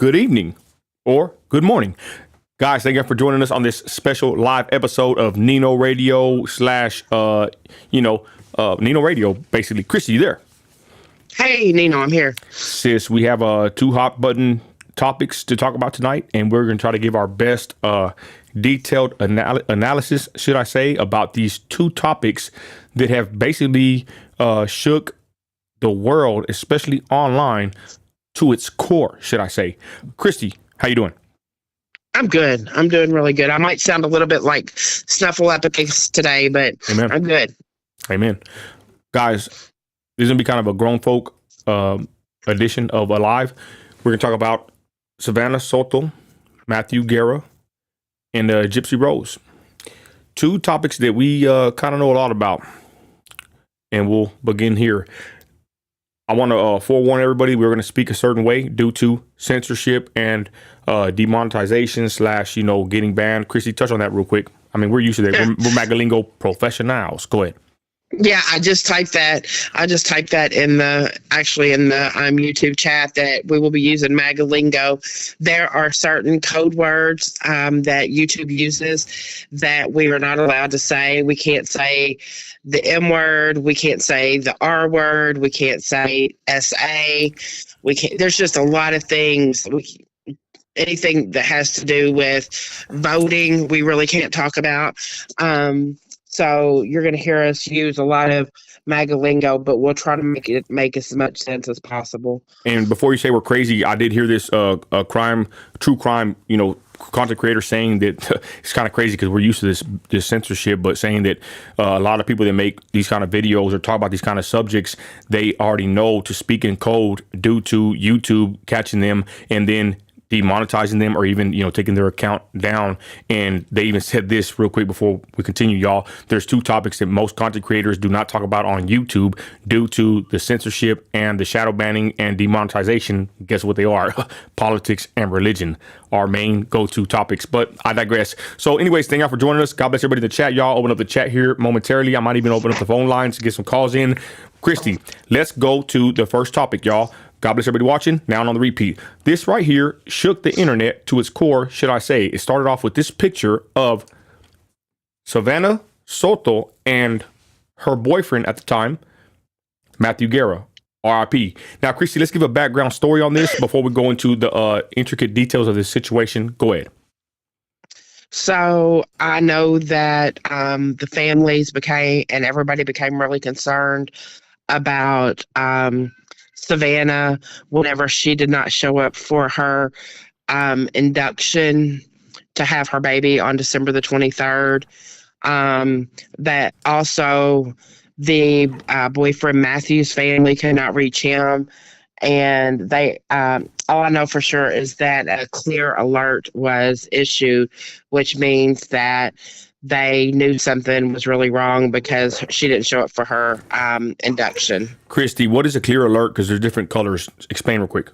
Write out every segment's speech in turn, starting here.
good evening, or good morning. Guys, thank you for joining us on this special live episode of Nino Radio slash, Nino Radio, basically. Chrissy, you there? Hey, Nino, I'm here. Sis, we have two hot button topics to talk about tonight, and we're going to try to give our best detailed analysis, should I say, about these two topics that have basically shook the world, especially online, to its core, should I say. Christy, how you doing? I'm good. I'm doing really good. I might sound a little bit like Snuffleupagus today, but Amen. I'm good. Amen. Guys, this is going to be kind of a grown folk edition of Alive. We're going to talk about Savanah Soto, Matthew Guerra, and Gypsy Rose. Two topics that we kind of know a lot about. And we'll begin here. I want to forewarn everybody, we're going to speak a certain way due to censorship and demonetization / getting banned. Chrissy, touch on that real quick. I mean, we're used to that. We're Magalingo professionals. Go ahead. Yeah, I just typed that in the YouTube chat that we will be using Magalingo. There are certain code words that YouTube uses that we are not allowed to say. We can't say the M word. We can't say the R word. We can't say SA. We can't. There's just a lot of things. Anything that has to do with voting, we really can't talk about. So you're going to hear us use a lot of Magalingo, but we'll try to make as much sense as possible. And before you say we're crazy, I did hear this true crime, content creator saying that it's kind of crazy because we're used to this censorship, but saying that a lot of people that make these kind of videos or talk about these kind of subjects, they already know to speak in code due to YouTube catching them and then demonetizing them or even, taking their account down. And they even said this real quick before we continue, y'all. There's two topics that most content creators do not talk about on YouTube due to the censorship and the shadow banning and demonetization. Guess what they are? Politics and religion, our main go-to topics. But I digress. So anyways, thank y'all for joining us. God bless everybody in the chat. Y'all open up the chat here momentarily. I might even open up the phone lines to get some calls in. Christy, let's go to the first topic, y'all. God bless everybody watching. Now on the repeat. This right here shook the internet to its core, should I say. It started off with this picture of Savanah Soto and her boyfriend at the time, Matthew Guerra, RIP. Now, Christy, let's give a background story on this before we go into the intricate details of this situation. Go ahead. So I know that the families and everybody became really concerned about Savanah whenever she did not show up for her induction to have her baby on December the 23rd. That also the boyfriend Matthew's family could not reach him. And they all I know for sure is that a clear alert was issued, which means that they knew something was really wrong because she didn't show up for her induction. Christy, what is a clear alert? Because there's different colors. Explain real quick.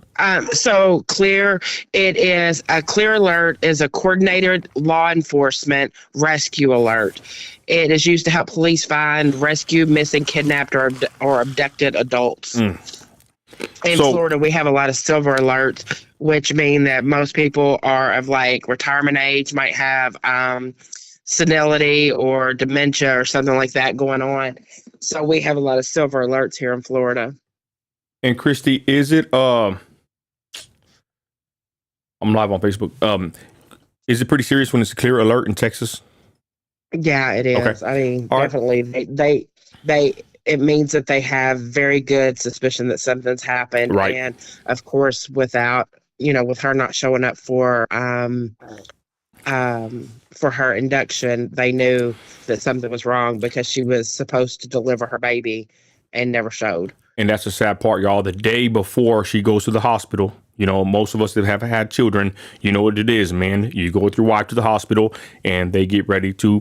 So clear, a clear alert is a coordinated law enforcement rescue alert. It is used to help police find, rescue missing, kidnapped, or abducted adults. In Florida, we have a lot of silver alerts, which mean that most people are of like retirement age, might have senility or dementia or something like that going on. So we have a lot of silver alerts here in Florida. And Christy, is it I'm live on Facebook. Is it pretty serious when it's a clear alert in Texas? Yeah, it is. Okay. I mean, all definitely right. they it means that they have very good suspicion that something's happened. Right. And of course, with her not showing up for her induction, they knew that something was wrong because she was supposed to deliver her baby and never showed. And that's the sad part, y'all. The day before she goes to the hospital, most of us that have had children, you know what it is, man. You go with your wife to the hospital and they get ready to,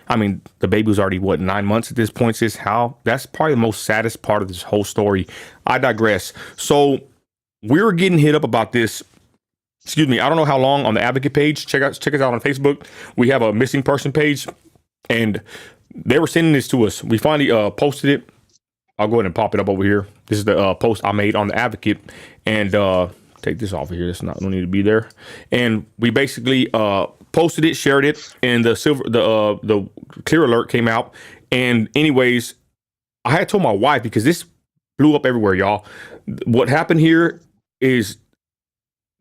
the baby was already, 9 months at this point, sis? That's probably the most saddest part of this whole story. I digress. So we were getting hit up about this. Excuse me. I don't know how long on the advocate page. Check us out on Facebook. We have a missing person page and they were sending this to us. We finally posted it. I'll go ahead and pop it up over here. This is the post I made on the advocate. And take this off of here. It's not, don't need to be there. And we basically posted it, shared it, and the clear alert came out. And anyways, I had told my wife, because this blew up everywhere, y'all. What happened here is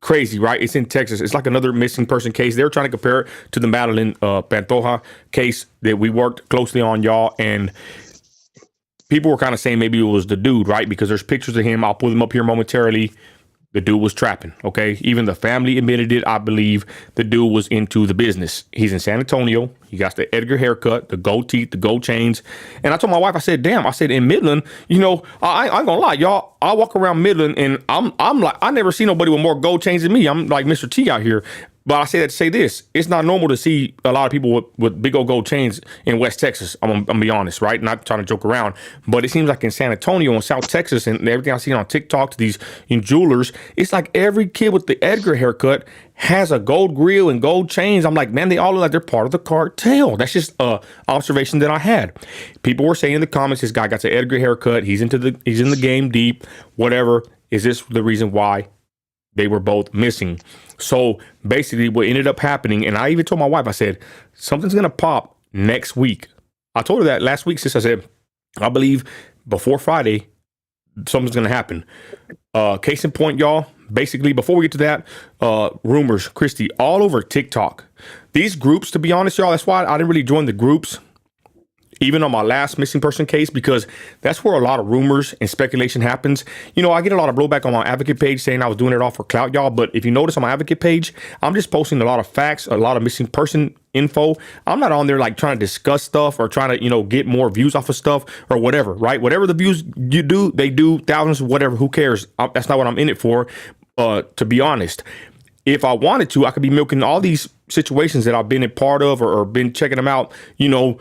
crazy, right? It's in Texas. It's like another missing person case. They were trying to compare it to the Madeline Pantoja case that we worked closely on, y'all. And people were kind of saying maybe it was the dude, right? Because there's pictures of him. I'll pull them up here momentarily. The dude was trapping, okay? Even the family admitted it, I believe. The dude was into the business. He's in San Antonio. He got the Edgar haircut, the gold teeth, the gold chains. And I told my wife, I said, damn, I said, in Midland, you know, I ain't gonna lie, y'all, I walk around Midland and I'm like, I never see nobody with more gold chains than me. I'm like Mr. T out here. But I say that to say this, it's not normal to see a lot of people with big old gold chains in West Texas. I'm gonna be honest, right? Not trying to joke around, but it seems like in San Antonio and South Texas and everything I see on TikTok to these jewelers, it's like every kid with the Edgar haircut has a gold grill and gold chains. I'm like, man, they all look like they're part of the cartel. That's just a observation that I had. People were saying in the comments, this guy got the Edgar haircut. He's in the game deep, whatever. Is this the reason why they were both missing? So basically what ended up happening, and I even told my wife, I said, something's going to pop next week. I told her that last week, sis. I said, I believe before Friday, something's going to happen. Case in point, y'all, basically, before we get to that, rumors, Christy, all over TikTok. These groups, to be honest, y'all, that's why I didn't really join the groups, even on my last missing person case, because that's where a lot of rumors and speculation happens. You know, I get a lot of blowback on my advocate page saying I was doing it all for clout, y'all. But if you notice on my advocate page, I'm just posting a lot of facts, a lot of missing person info. I'm not on there like trying to discuss stuff or trying to, you know, get more views off of stuff or whatever, right? Whatever the views you do, they do thousands, whatever, who cares? That's not what I'm in it for, to be honest. If I wanted to, I could be milking all these situations that I've been a part of or been checking them out, you know,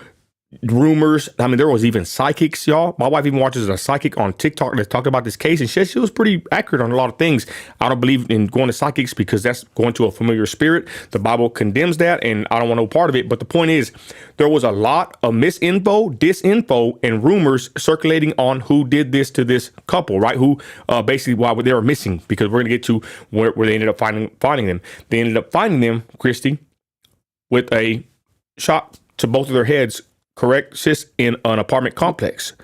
rumors. I mean, there was even psychics, y'all. My wife even watches a psychic on TikTok that talked about this case, and she was pretty accurate on a lot of things. I don't believe in going to psychics because that's going to a familiar spirit. The Bible condemns that, and I don't want no part of it. But the point is, there was a lot of misinfo, disinfo, and rumors circulating on who did this to this couple, right? Who basically why they were missing, because we're going to get to where they ended up finding them. They ended up finding them, Christy, with a shot to both of their heads, correct, sis, in an apartment complex.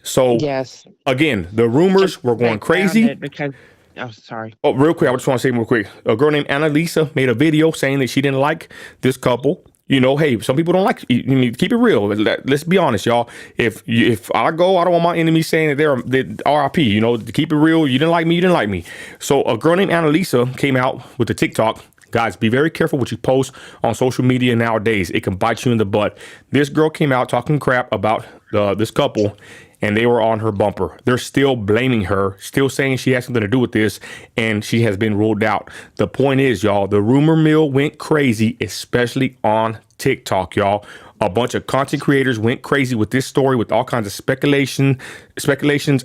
So yes, again, the rumors were going crazy. Because, oh, sorry. Oh, real quick, I just want to say real quick. A girl named Annalisa made a video saying that she didn't like this couple. You know, hey, some people don't like. You need to keep it real. Let's be honest, y'all. If I go, I don't want my enemies saying that they're RIP. You know, to keep it real. You didn't like me. You didn't like me. So a girl named Annalisa came out with the TikTok. Guys, be very careful what you post on social media nowadays. It can bite you in the butt. This girl came out talking crap about this couple, and they were on her bumper. They're still blaming her, still saying she has something to do with this, and she has been ruled out. The point is, y'all, the rumor mill went crazy, especially on TikTok, y'all. A bunch of content creators went crazy with this story, with all kinds of speculations,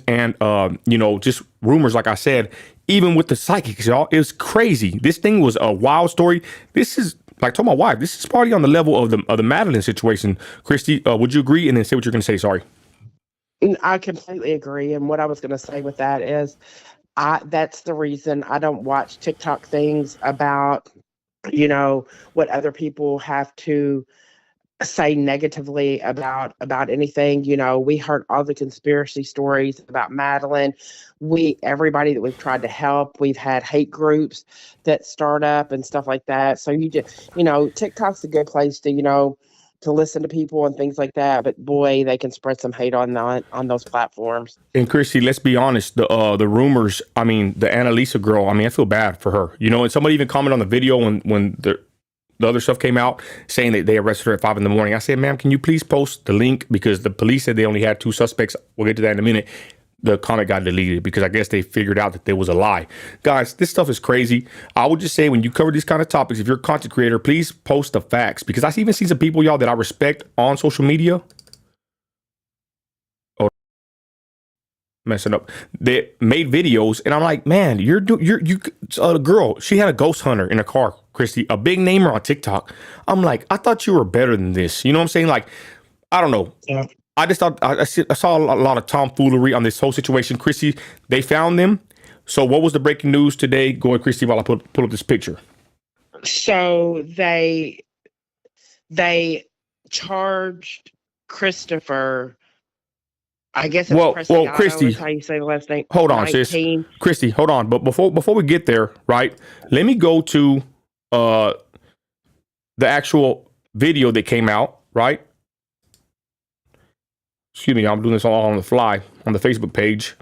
and you know, just rumors. Like I said, even with the psychics, y'all, it was crazy. This thing was a wild story. This is, like I told my wife, this is probably on the level of the Madeline situation. Christy, would you agree? And then say what you're going to say. Sorry. I completely agree. And what I was going to say with that is, that's the reason I don't watch TikTok things about, you know, what other people have to say negatively about anything. You know, we heard all the conspiracy stories about Madeline. Everybody that we've tried to help, we've had hate groups that start up and stuff like that. So you just, you know, TikTok's a good place to, you know, to listen to people and things like that. But boy, they can spread some hate on those platforms. And Christy, let's be honest, the rumors, I mean, the Annalisa girl, I mean, I feel bad for her, you know, and somebody even commented on the video when the other stuff came out saying that they arrested her at 5 a.m. I said, ma'am, can you please post the link? Because the police said they only had 2 suspects. We'll get to that in a minute. The comment got deleted because I guess they figured out that there was a lie. Guys, this stuff is crazy. I would just say when you cover these kind of topics, if you're a content creator, please post the facts, because I even see some people, y'all, that I respect on social media. Oh, messing up. They made videos, and I'm like, man, you girl, she had a ghost hunter in a car, Christy, a big namer on TikTok. I'm like, I thought you were better than this. You know what I'm saying? Like, I don't know. Yeah. I just thought I saw a lot of tomfoolery on this whole situation. Chrissy, they found them. So what was the breaking news today? Go ahead, Christy, while I pull up this picture. So they charged Christopher. I guess it's Well, Preciado Christy, is how you say the last name. hold on, sis. 19. Christy, hold on. But before we get there, right? Let me go to the actual video that came out, right? Excuse me, I'm doing this all on the fly on the Facebook page.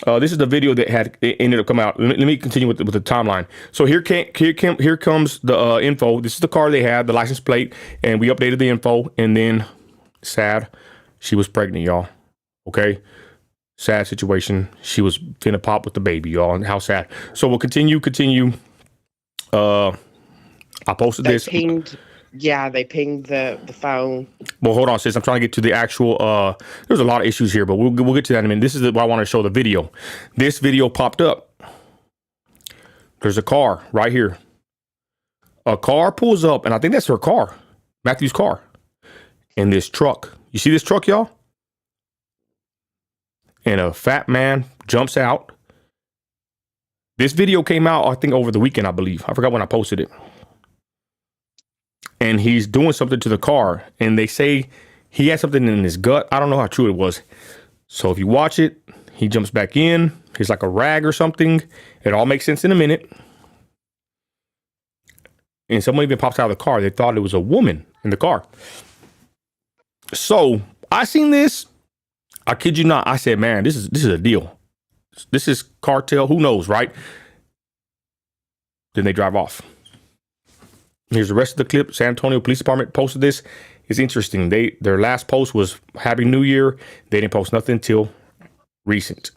This is the video that it ended up coming out. Let me continue with the timeline. So here comes the info. This is the car they had, the license plate, and we updated the info. And then, sad, she was pregnant, y'all. Okay, sad situation. She was finna pop with the baby, y'all, and how sad. So we'll continue. I posted this. They pinged the phone. Well, hold on, sis. I'm trying to get to the actual. There's a lot of issues here, but we'll get to that in a minute. This is why I want to show the video. This video popped up. There's a car right here. A car pulls up, and I think that's her car, Matthew's car, and this truck. You see this truck, y'all? And a fat man jumps out. This video came out, I think, over the weekend, I believe. I forgot when I posted it. And he's doing something to the car. And they say he had something in his gut. I don't know how true it was. So if you watch it, he jumps back in. He's like a rag or something. It all makes sense in a minute. And someone even pops out of the car. They thought it was a woman in the car. So I seen this. I kid you not. I said, man, this is a deal. This is cartel. Who knows, right? Then they drive off. Here's the rest of the clip. San Antonio Police Department posted this. It's interesting. Their last post was Happy New Year. They didn't post nothing until recent.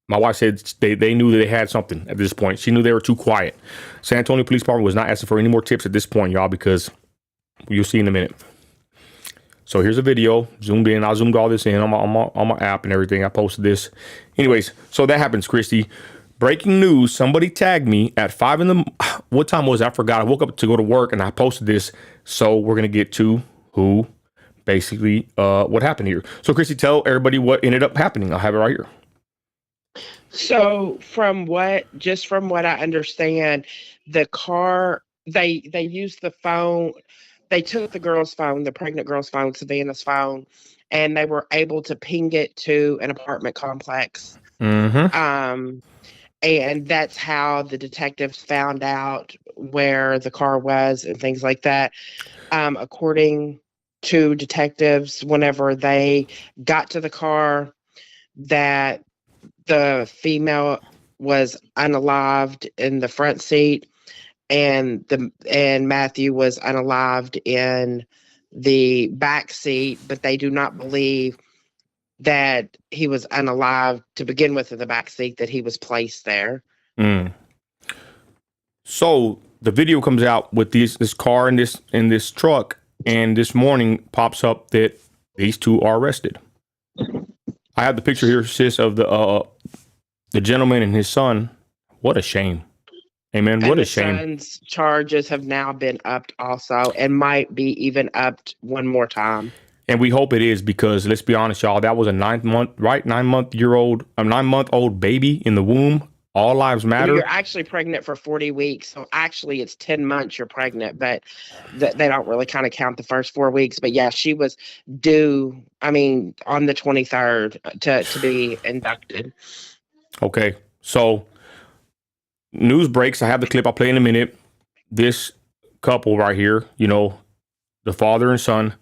My wife said they knew that they had something at this point. She knew they were too quiet. San Antonio Police Department was not asking for any more tips at this point, y'all, because you'll see in a minute. So here's a video, zoomed in. I zoomed all this in on my app and everything. I posted this. Anyways, so that happens, Christy. Breaking news, somebody tagged me at 5 in the... What time was it? I forgot. I woke up to go to work and I posted this. So we're going to get to who, basically, what happened here. So Christy, tell everybody what ended up happening. I'll have it right here. So from what I understand, the car, they used the phone. They took the girl's phone, the pregnant girl's phone, Savanah's phone, and they were able to ping it to an apartment complex. Mm-hmm. And that's how the detectives found out where the car was and things like that. According to detectives, whenever they got to the car, that the female was unalived in the front seat, and Matthew was unalived in the back seat, but they do not believe that he was unalived to begin with in the back seat, that he was placed there. So the video comes out with this car and this truck, and this morning pops up that these two are arrested. I have the picture here, sis, of the gentleman and his son. What a shame. Amen. What a shame. The son's charges have now been upped also, and might be even upped one more time. And we hope it is, because let's be honest, y'all, that was a 9-month-old baby in the womb. All lives matter. You're actually pregnant for 40 weeks. So actually it's 10 months you're pregnant, but they don't really kind of count the first 4 weeks. But yeah, she was due, on the 23rd to be inducted. Okay. So news breaks. I have the clip I'll play in a minute. This couple right here, the father and son,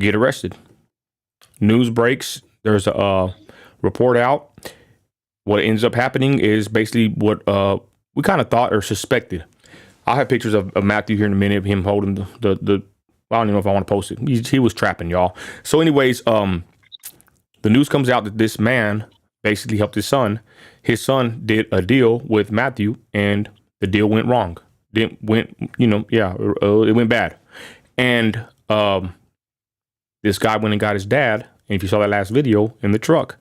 get arrested. News breaks. There's a report out. What ends up happening is basically what we kind of thought or suspected. I'll have pictures of Matthew here in a minute, him holding the I don't even know if I want to post it. He was trapping, y'all. So anyways, the news comes out that this man basically helped his son. His son did a deal with Matthew, and the deal went wrong. It went bad. And this guy went and got his dad. And if you saw that last video in the truck,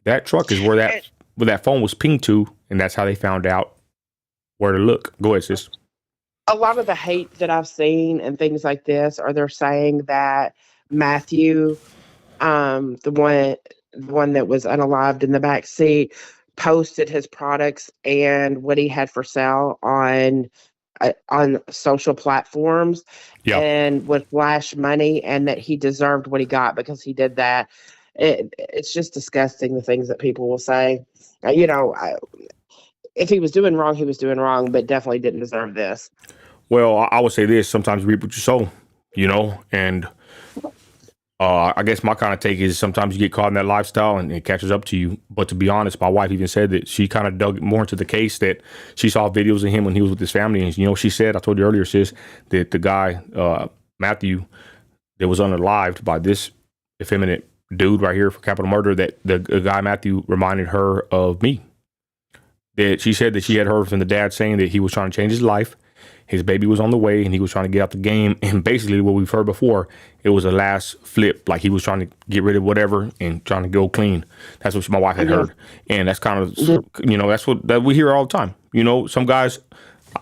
that truck is where that phone was pinged to, and that's how they found out where to look. Go ahead, sis. A lot of the hate that I've seen and things like this they're saying that Matthew, the one that was unalived in the back seat, posted his products and what he had for sale on social platforms Yeah. and would flash money, and that he deserved what he got because he did that. It's just disgusting, the things that people will say. If he was doing wrong, he was doing wrong, but definitely didn't deserve this. Well, I would say this: sometimes you reap what you sow, and I guess my kind of take is sometimes you get caught in that lifestyle and it catches up to you. But to be honest, my wife even said that she kind of dug more into the case, that she saw videos of him when he was with his family. And, she said, I told you earlier, sis, that the guy, Matthew, that was unalived by this effeminate dude right here for capital murder, that the guy, Matthew, reminded her of me. That she said that she had heard from the dad saying that he was trying to change his life. His baby was on the way and he was trying to get out the game. And basically what we've heard before, it was a last flip. Like he was trying to get rid of whatever and trying to go clean. That's what my wife had heard. And that's kind of, that's what that we hear all the time. Some guys,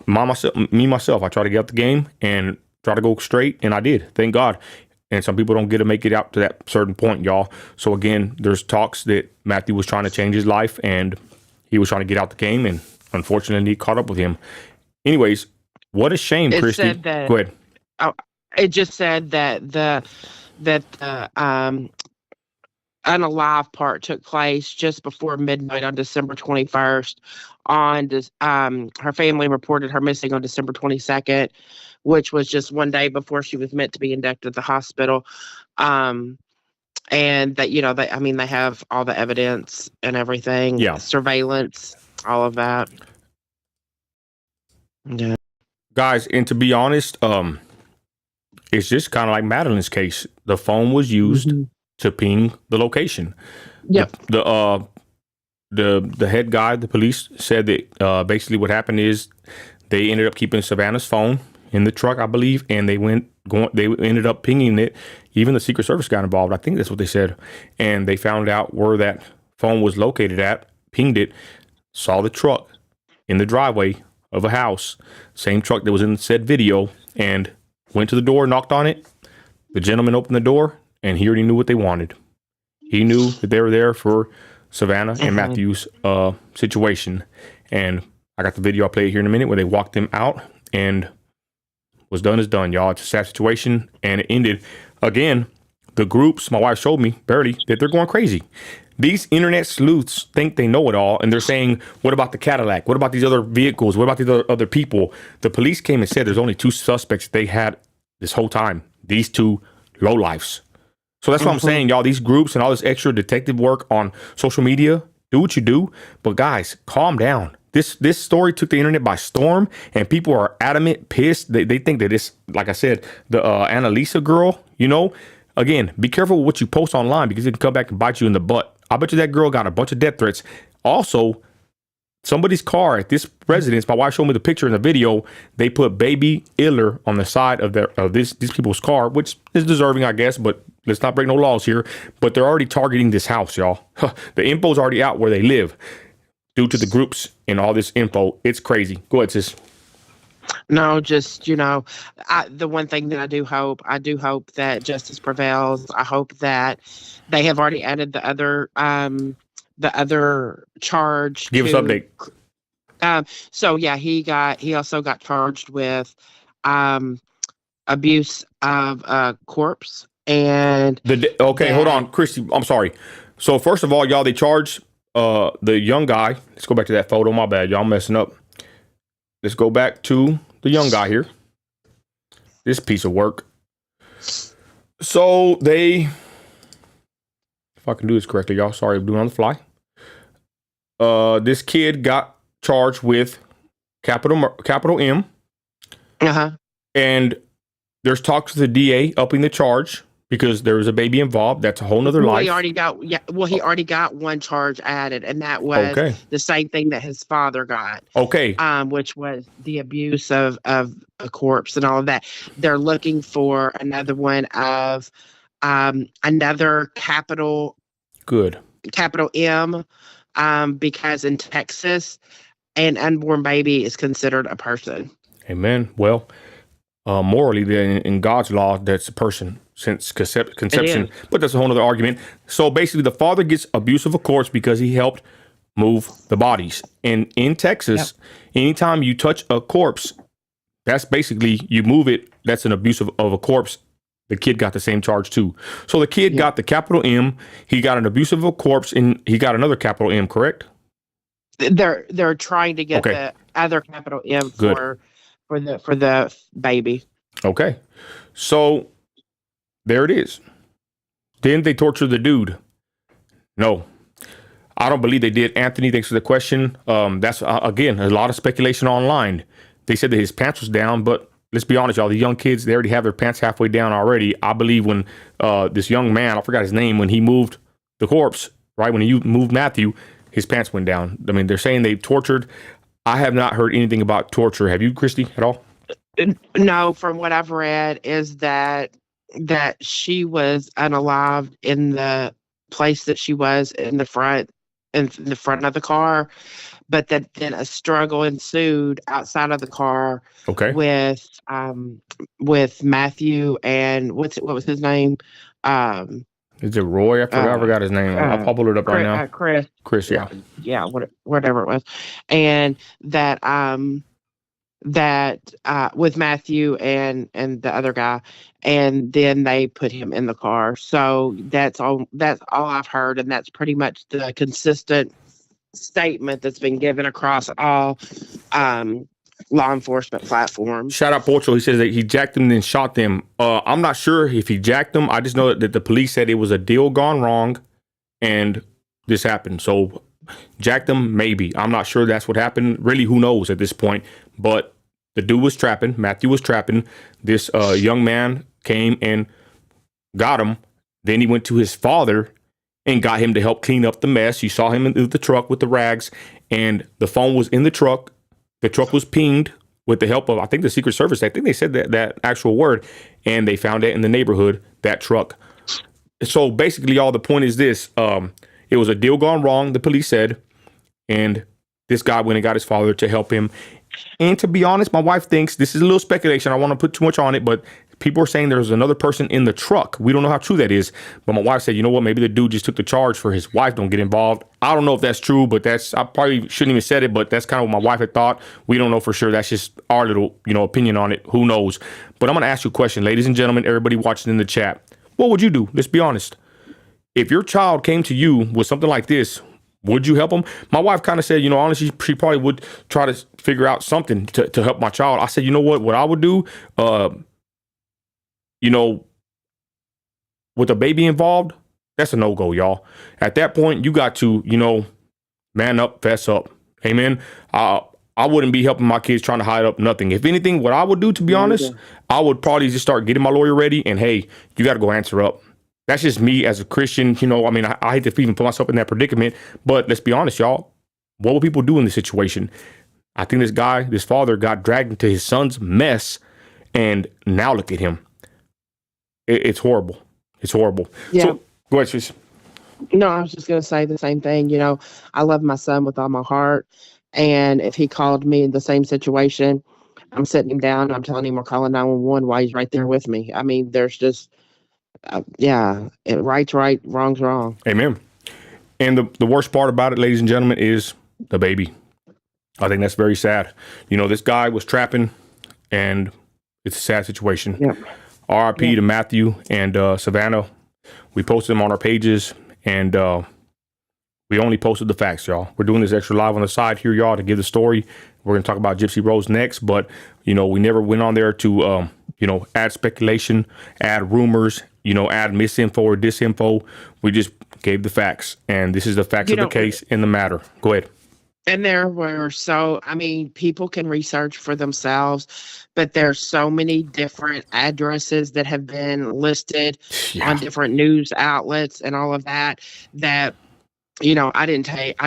myself, I try to get out the game and try to go straight. And I did, thank God. And some people don't get to make it out to that certain point, y'all. So again, there's talks that Matthew was trying to change his life and he was trying to get out the game. And unfortunately, he caught up with him. Anyways, what a shame, Christy. Go ahead. It just said that the unalive part took place just before midnight on December 21st. Her family reported her missing on December 22nd, which was just one day before she was meant to be inducted to the hospital. And that they have all the evidence and everything. Yeah. Surveillance, all of that. Yeah. Guys, and to be honest, it's just kind of like Madeline's case. The phone was used to ping the location. Yeah. The head guy, the police, said that basically what happened is they ended up keeping Savanah's phone in the truck, I believe, and they ended up pinging it. Even the Secret Service got involved. I think that's what they said. And they found out where that phone was located at, pinged it, saw the truck in the driveway of a house, same truck that was in said video, and went to the door, knocked on it. The gentleman opened the door, and he already knew what they wanted. He knew that they were there for Savanah and Matthew's situation. And I got the video, I'll play it here in a minute, where they walked him out, and what's done is done, y'all. It's a sad situation, and it ended. Again, the groups, my wife showed me, barely, that they're going crazy. These internet sleuths think they know it all, and they're saying, what about the Cadillac? What about these other vehicles? What about these other people? The police came and said there's only two suspects they had this whole time. These two lowlifes. So that's what I'm saying, y'all. These groups and all this extra detective work on social media, do what you do. But guys, calm down. This story took the internet by storm, and people are adamant, pissed. They think that it's, like I said, the Annalisa girl, Again, be careful with what you post online because it can come back and bite you in the butt. I bet you that girl got a bunch of death threats. Also, somebody's car at this residence, my wife showed me the picture in the video, they put baby Iller on the side of these people's car, which is deserving, I guess, but let's not break no laws here. But they're already targeting this house, y'all. The info's already out where they live due to the groups and all this info. It's crazy. Go ahead, sis. No, just, the one thing that I do hope that justice prevails. I hope that they have already added the other charge. Give us an update. So yeah, he also got charged with abuse of a corpse. And hold on, Christy, I'm sorry. So first of all, y'all, they charged the young guy. Let's go back to that photo. My bad, y'all, I'm messing up. Let's go back to the young guy here. This piece of work. So if I can do this correctly, y'all. Sorry, I'm doing it on the fly. This kid got charged with capital M. And there's talks to the DA upping the charge because there was a baby involved. That's a whole nother life. He already got one charge added, and that was the same thing that his father got. Which was the abuse of a corpse and all of that. They're looking for another one of another capital M, because in Texas, an unborn baby is considered a person. Amen. Well, morally, then in God's law, that's a person since conception. But that's a whole other argument. So basically, the father gets abuse of a corpse because he helped move the bodies. And in Texas, anytime you touch a corpse, that's basically, you move it, that's an abuse of a corpse. The kid got the same charge too. So the kid got the capital M, he got an abuse of a corpse, and he got another capital M, correct? They're trying to get the other capital M for the baby. Okay. So there it is. Then they torture the dude. No, I don't believe they did. Anthony, thanks for the question. That's again, a lot of speculation online. They said that his pants was down, but let's be honest, y'all, the young kids, they already have their pants halfway down already. I believe when this young man, I forgot his name, when he moved the corpse, right? When he moved Matthew, his pants went down. I mean, they're saying they tortured. I have not heard anything about torture. Have you, Christy, at all? No, from what I've read is that she was unalived in the place that she was in the front of the car, but that then a struggle ensued outside of the car. Okay. With Matthew and what was his name? Is it Roy? I forgot his name. I'll pull it up right now. Chris, yeah. Yeah, whatever it was. And that with Matthew and the other guy, and then they put him in the car. So that's all I've heard, and that's pretty much the consistent statement that's been given across all law enforcement platforms. Shout out Portugal. He says that he jacked them and then shot them. I'm not sure if he jacked them. I just know that the police said it was a deal gone wrong and this happened. So jacked them, maybe. I'm not sure that's what happened. Really, who knows at this point? But the dude was trapping. Matthew was trapping. This young man came and got him. Then he went to his father and got him to help clean up the mess. You saw him in the truck with the rags, and the phone was in the truck. The truck was pinged with the help of, I think, the Secret Service. I think they said that actual word, and they found it in the neighborhood, that truck. So basically, all the point is this. It was a deal gone wrong, the police said, and this guy went and got his father to help him. And to be honest, my wife thinks, this is a little speculation, I don't want to put too much on it, but people are saying there's another person in the truck. We don't know how true that is. But my wife said, you know what, maybe the dude just took the charge for his wife don't get involved. I don't know if that's true, but I probably shouldn't even said it, but that's kind of what my wife had thought. We don't know for sure. That's just our little, opinion on it. Who knows? But I'm going to ask you a question, ladies and gentlemen, everybody watching in the chat. What would you do? Let's be honest. If your child came to you with something like this, would you help them? My wife kind of said, honestly, she probably would try to figure out something to help my child. I said, you know what I would do? With a baby involved, that's a no-go, y'all. At that point, you got to, man up, fess up. Amen. I wouldn't be helping my kids trying to hide up nothing. If anything, what I would do, to be honest, I would probably just start getting my lawyer ready and, hey, you got to go answer up. That's just me as a Christian. I hate to even put myself in that predicament, but let's be honest, y'all. What will people do in this situation? I think this father got dragged into his son's mess, and now look at him. It's horrible. It's horrible. Yeah. So, go ahead, sis. No, I was just going to say the same thing. I love my son with all my heart. And if he called me in the same situation, I'm sitting him down. I'm telling him we're calling 911 while he's right there with me. I mean, there's just, right's right, wrong's wrong. Amen. And the worst part about it, ladies and gentlemen, is the baby. I think that's very sad. This guy was trapping, and it's a sad situation. Yep. RIP to Matthew and Savanah. We posted them on our pages, and we only posted the facts, y'all. We're doing this extra live on the side here, y'all, to give the story. We're going to talk about Gypsy Rose next, but, we never went on there to, add speculation, add rumors, add misinfo or disinfo. We just gave the facts, and this is the facts of the case in the matter. Go ahead. And there were people can research for themselves, but there's so many different addresses that have been listed on different news outlets and all of that, I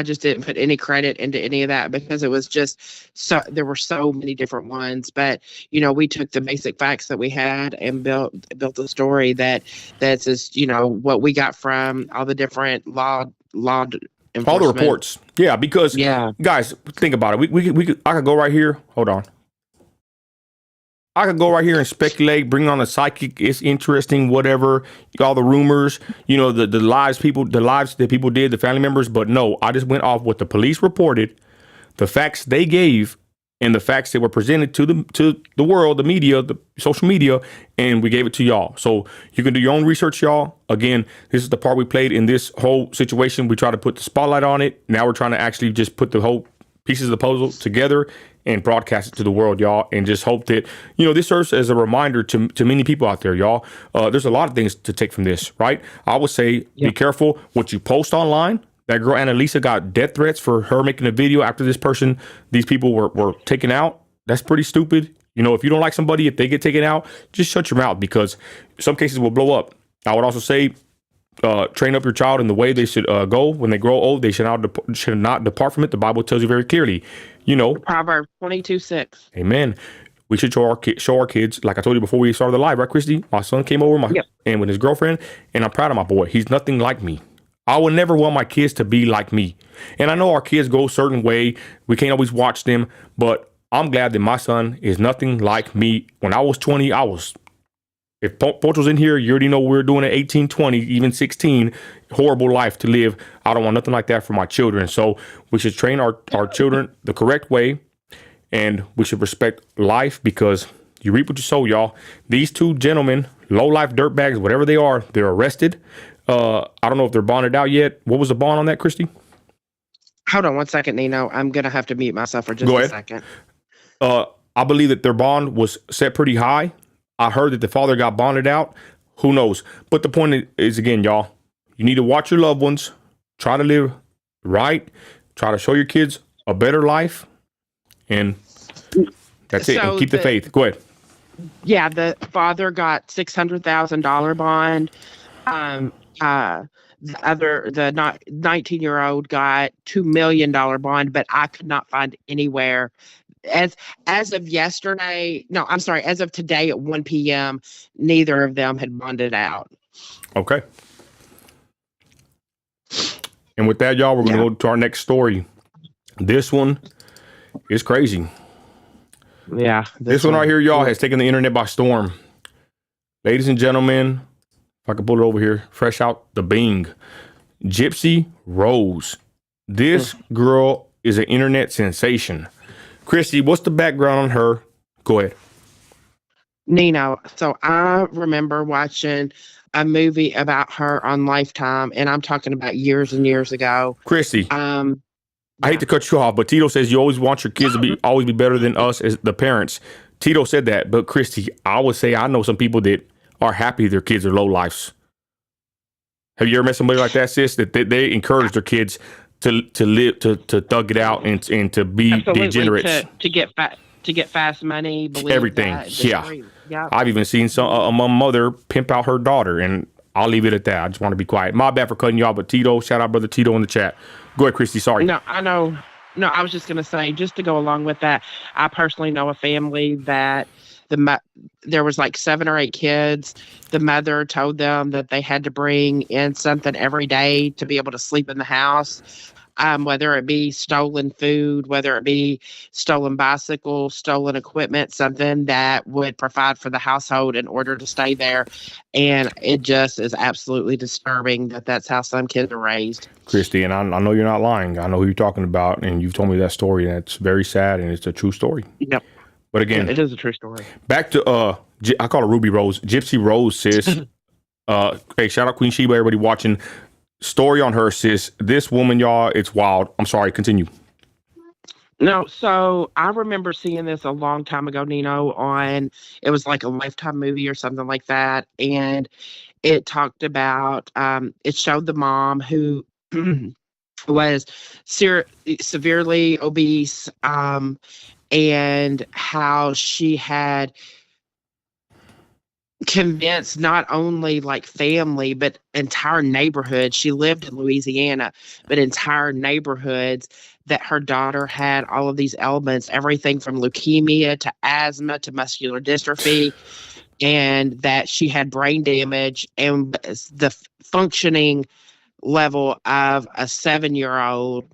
just didn't put any credit into any of that because it was just there were so many different ones. But, we took the basic facts that we had and built a story that's just, what we got from all the different law all the reports. Yeah, because guys, think about it. I could go right here. Hold on. I could go right here and speculate, bring on a psychic. It's interesting, whatever. All the rumors, the lives that people did, the family members. But no, I just went off what the police reported, the facts they gave, and the facts that were presented to the world, the media, the social media, and we gave it to y'all. So you can do your own research, y'all. Again, this is the part we played in this whole situation. We try to put the spotlight on it. Now we're trying to actually just put the whole pieces of the puzzle together and broadcast it to the world, y'all, and just hope that, this serves as a reminder to many people out there, y'all. There's a lot of things to take from this, right? I would say be careful what you post online. That girl Annalisa got death threats for her making a video after these people were taken out. That's pretty stupid. If you don't like somebody, if they get taken out, just shut your mouth, because some cases will blow up. I would also say, train up your child in the way they should go. When they grow old, they should not depart from it. The Bible tells you very clearly. Proverbs 22:6. Amen. We should show our kids, like I told you before we started the live, right, Christy? My son came over and with his girlfriend, and I'm proud of my boy. He's nothing like me. I would never want my kids to be like me. And I know our kids go a certain way. We can't always watch them, but I'm glad that my son is nothing like me. When I was 20, if Poncho's in here, you already know we're doing at 18, 20, even 16. Horrible life to live. I don't want nothing like that for my children. So we should train our children the correct way, and we should respect life, because you reap what you sow, y'all. These two gentlemen, low-life dirtbags, whatever they are, they're arrested. I don't know if they're bonded out yet. What was the bond on that, Christy? Hold on one second, Nino. I'm going to have to mute myself for just a second. I believe that their bond was set pretty high. I heard that the father got bonded out. Who knows? But the point is, again, y'all, you need to watch your loved ones. Try to live right. Try to show your kids a better life. And that's it. And keep the faith. Go ahead. Yeah, the father got $600,000 bond. The 19-year-old got $2 million bond, but I could not find anywhere as of yesterday. No, I'm sorry. As of today at 1 p.m., neither of them had bonded out. Okay. And with that, y'all, we're going to go to our next story. This one is crazy. Yeah. This one right here, y'all, has taken the internet by storm. Ladies and gentlemen, if I can pull it over here, fresh out the Bing. Gypsy Rose. This girl is an internet sensation. Christy, what's the background on her? Go ahead. Nino, so I remember watching a movie about her on Lifetime, and I'm talking about years and years ago. Christy, I hate to cut you off, but Tito says you always want your kids to always be better than us as the parents. Tito said that, but Christy, I would say I know some people that are happy their kids are low lifes. Have you ever met somebody like that, sis? That they encourage their kids to live, to thug it out, and to be degenerates, to get fast money, everything. Yeah, I've even seen a mother pimp out her daughter, and I'll leave it at that. I just want to be quiet. My bad for cutting you off, but Tito, shout out brother Tito in the chat. Go ahead, Christy. Sorry. No, I know. No, I was just gonna say, just to go along with that, I personally know a family that there was like 7 or 8 kids. The mother told them that they had to bring in something every day to be able to sleep in the house, whether it be stolen food, whether it be stolen bicycles, stolen equipment, something that would provide for the household in order to stay there. And it just is absolutely disturbing that that's how some kids are raised. Christy, and I know you're not lying. I know who you're talking about, and you've told me that story, and it's very sad, and it's a true story. Yep. But again, it is a true story. Back to I call her Ruby Rose, Gypsy Rose, sis. Hey, shout out Queen Sheba, everybody watching. Story on her, sis. This woman, y'all, it's wild. I'm sorry, continue. No, so I remember seeing this a long time ago, Nino, it was like a Lifetime movie or something like that, and it talked about it showed the mom who was severely obese, and how she had convinced not only like family but entire neighborhoods. She lived in Louisiana, but entire neighborhoods, that her daughter had all of these ailments, everything from leukemia to asthma to muscular dystrophy, and that she had brain damage and the functioning level of a 7-year-old,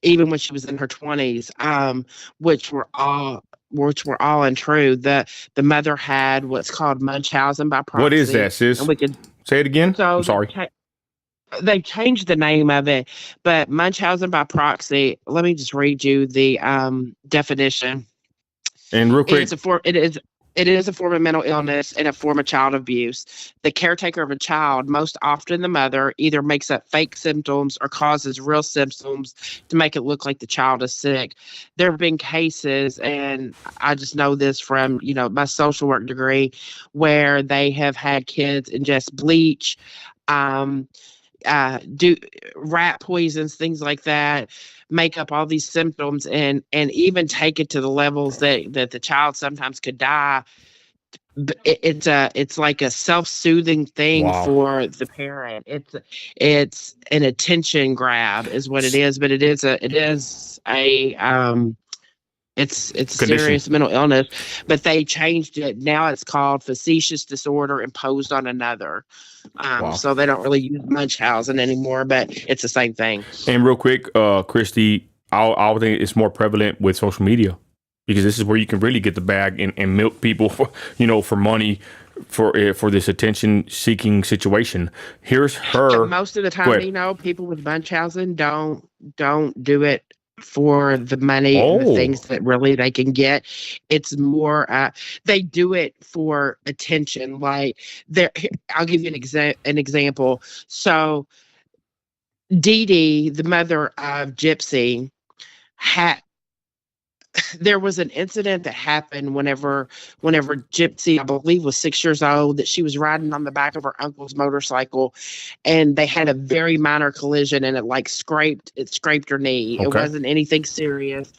even when she was in her 20s, which were all which were all untrue. The mother had what's called Munchausen by What is proxy, that, sis? and we could. Say it again. I'm So sorry. they changed the name of it, but Munchausen by proxy. Let me just read you the definition. And real quick, It is a form of mental illness and a form of child abuse. The caretaker of a child, most often the mother, either makes up fake symptoms or causes real symptoms to make it look like the child is sick. There have been cases, and I just know this from, my social work degree, where they have had kids ingest bleach, um, do rat poisons, things like that, make up all these symptoms, and even take it to the levels that the child sometimes could die. It's like a self-soothing thing wow. for the parent. It's an attention grab is what it is, but it's a Condition. serious mental illness, but they changed it. Now it's called facetious disorder imposed on another. Wow. So they don't really use Munchausen anymore, but it's the same thing. And real quick, Christy, I would think it's more prevalent with social media, because this is where you can really get the bag and milk people for, for money for this attention seeking situation. Here's her. Most of the time, people with Munchausen don't do it for the money and the things that really they can get. It's more they do it for attention. Like I'll give you an example. So Dee Dee, the mother of Gypsy, there was an incident that happened whenever Gypsy, I believe, was 6 years old, that she was riding on the back of her uncle's motorcycle, and they had a very minor collision, and it scraped her knee. Okay. It wasn't anything serious.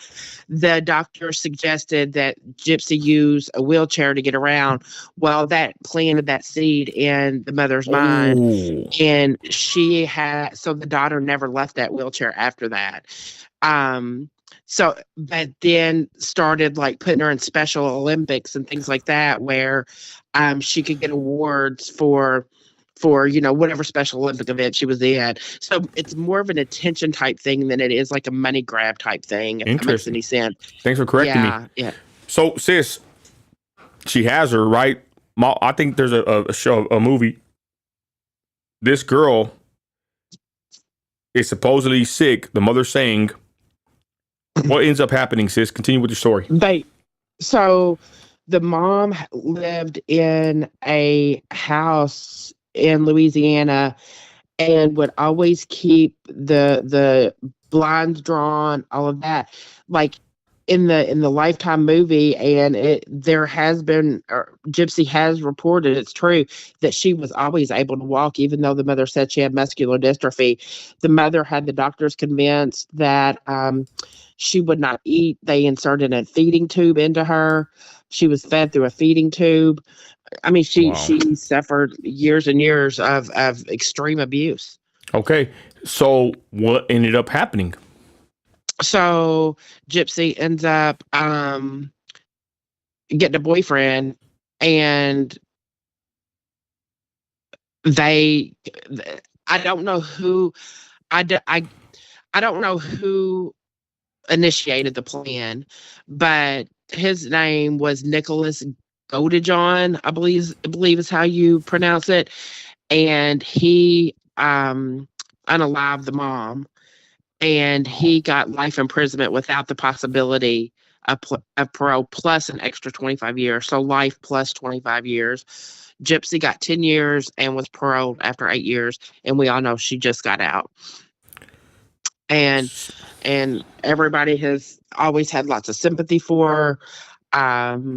The doctor suggested that Gypsy use a wheelchair to get around. Well, that planted that seed in the mother's mind, and so the daughter never left that wheelchair after that. But then started like putting her in Special Olympics and things like that, where she could get awards for whatever Special Olympic event she was in. So it's more of an attention type thing than it is like a money grab type thing, if that makes any sense. Thanks for correcting me. Yeah. So, sis, she has her, right? I think there's a movie. This girl is supposedly sick. The mother's saying, what ends up happening, sis? Continue with your story. So the mom lived in a house in Louisiana and would always keep the blinds drawn, all of that. Like in the Lifetime movie, and there has been, Gypsy has reported, it's true, that she was always able to walk, even though the mother said she had muscular dystrophy. The mother had the doctors convinced that she would not eat. They inserted a feeding tube into her. She was fed through a feeding tube. I mean, she suffered years and years of extreme abuse. Okay. So what ended up happening? So Gypsy ends up getting a boyfriend, and I don't know who initiated the plan, but his name was Nicholas Godejohn, I believe is how you pronounce it, and he unalived the mom, and he got life imprisonment without the possibility of parole, plus an extra 25 years. So life plus 25 years. Gypsy got 10 years and was paroled after 8 years, and we all know she just got out. And everybody has always had lots of sympathy for her.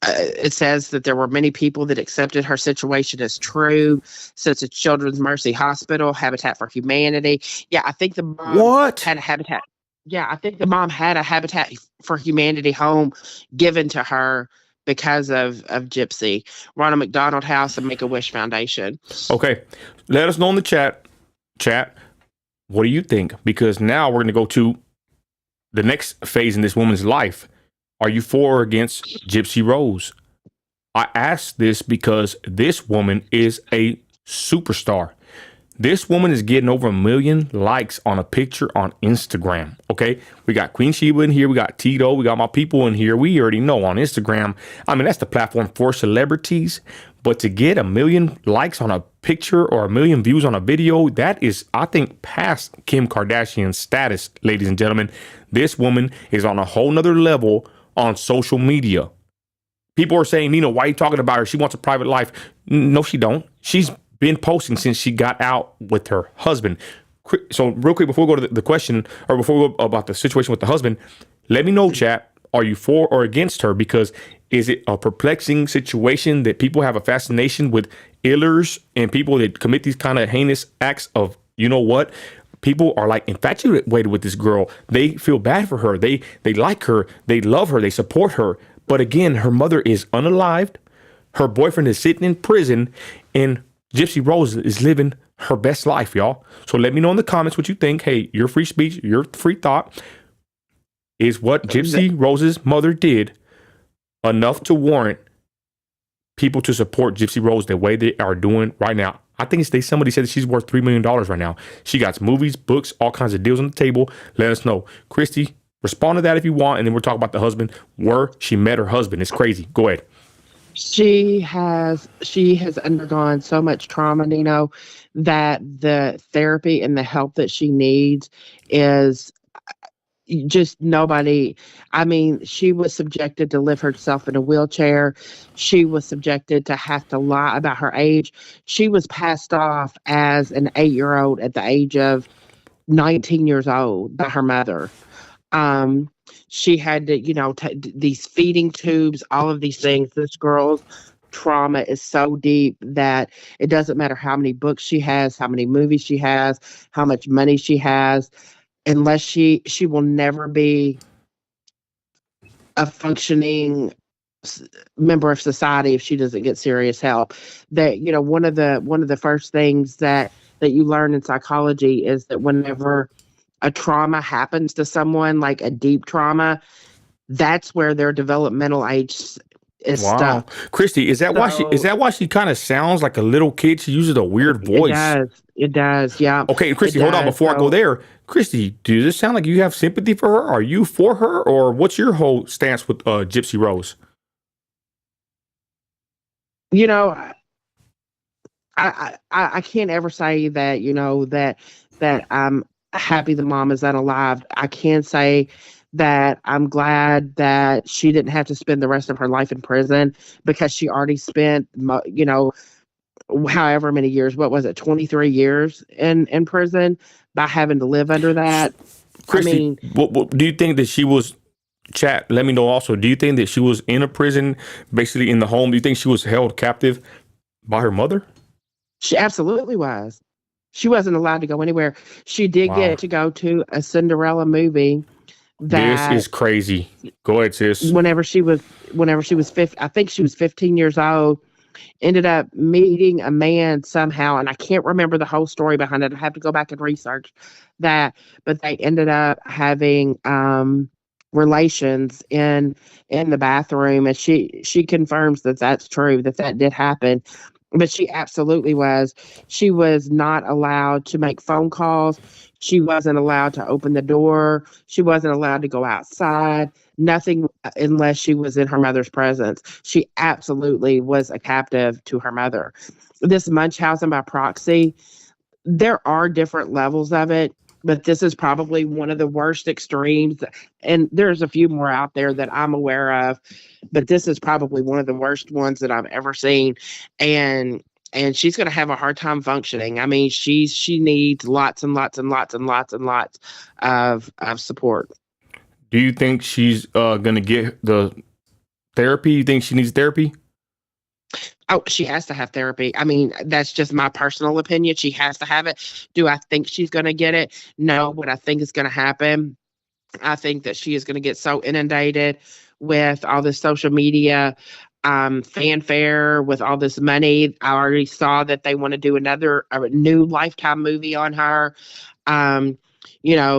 It says that there were many people that accepted her situation as true, such as Children's Mercy Hospital, Habitat for Humanity. Yeah, I think the mom had a Habitat. Yeah, I think the mom had a Habitat for Humanity home given to her because of Gypsy. Ronald McDonald House and Make-A-Wish Foundation. Okay, let us know in the chat. What do you think? Because now we're going to go to the next phase in this woman's life. Are you for or against Gypsy Rose? I ask this because this woman is a superstar. This woman is getting over 1 million likes on a picture on Instagram. Okay. We got Queen Sheba in here. We got Tito. We got my people in here. We already know on Instagram. I mean, that's the platform for celebrities. But to get 1 million likes on a picture or 1 million views on a video, that is, I think, past Kim Kardashian status, ladies and gentlemen. This woman is on a whole nother level on social media. People are saying, Nina, why are you talking about her? She wants a private life. No, she don't. She's been posting since she got out with her husband. So real quick, before we go to the question, or before we go about the situation with the husband, let me know, chat, are you for or against her? Because is it a perplexing situation that people have a fascination with illers and people that commit these kind of heinous acts of, you know what? People are like infatuated with this girl. They feel bad for her. They like her. They love her. They support her. But again, her mother is unalived. Her boyfriend is sitting in prison, and Gypsy Rose is living her best life, y'all. So let me know in the comments what you think. Hey, your free speech, your free thought. Is what Gypsy Rose's mother did enough to warrant people to support Gypsy Rose the way they are doing right now? I think somebody said that she's worth $3 million right now. She got movies, books, all kinds of deals on the table. Let us know. Christy, respond to that if you want, and then we'll talk about the husband, where she met her husband. It's crazy. Go ahead. She has undergone so much trauma, Nino, that the therapy and the help that she needs is just nobody. I mean, she was subjected to live herself in a wheelchair. She was subjected to have to lie about her age. She was passed off as an 8-year-old at the age of 19 years old by her mother. She had to, these feeding tubes, all of these things. This girl's trauma is so deep that it doesn't matter how many books she has, how many movies she has, how much money she has, unless she will never be a functioning member of society if she doesn't get serious help. That, one of the first things that you learn in psychology is that whenever a trauma happens to someone, like a deep trauma, that's where their developmental age is stuck. Christy, is that why she kind of sounds like a little kid? She uses a weird voice. It does. Yeah. Okay, Christy, hold on. Before I go there, Christy, does this sound like you have sympathy for her? Are you for her, or what's your whole stance with Gypsy Rose? I can't ever say that that I'm happy the mom is unalive. I can say that I'm glad that she didn't have to spend the rest of her life in prison, because she already spent, however many years, what was it, 23 years in prison by having to live under that. Christy, what do you think that she was, chat, let me know also, do you think that she was in a prison, basically in the home? Do you think she was held captive by her mother? She absolutely was. She wasn't allowed to go anywhere. She did get to go to a Cinderella movie. This is crazy. Go ahead, sis. Whenever she was 15, I think she was 15 years old, ended up meeting a man somehow, and I can't remember the whole story behind it. I have to go back and research that, but they ended up having relations in the bathroom, and she confirms that that's true, that did happen. But she absolutely was. She was not allowed to make phone calls. She wasn't allowed to open the door. She wasn't allowed to go outside. Nothing unless she was in her mother's presence. She absolutely was a captive to her mother. This Munchausen by proxy, there are different levels of it, but this is probably one of the worst extremes. And there's a few more out there that I'm aware of, but this is probably one of the worst ones that I've ever seen. And she's going to have a hard time functioning. I mean, she needs lots and lots and lots and lots and lots of support. Do you think she's going to get the therapy? You think she needs therapy? Oh, she has to have therapy. I mean, that's just my personal opinion. She has to have it. Do I think she's going to get it? No, but I think it's going to happen. I think that she is going to get so inundated with all this social media fanfare, with all this money. I already saw that they want to do a new Lifetime movie on her.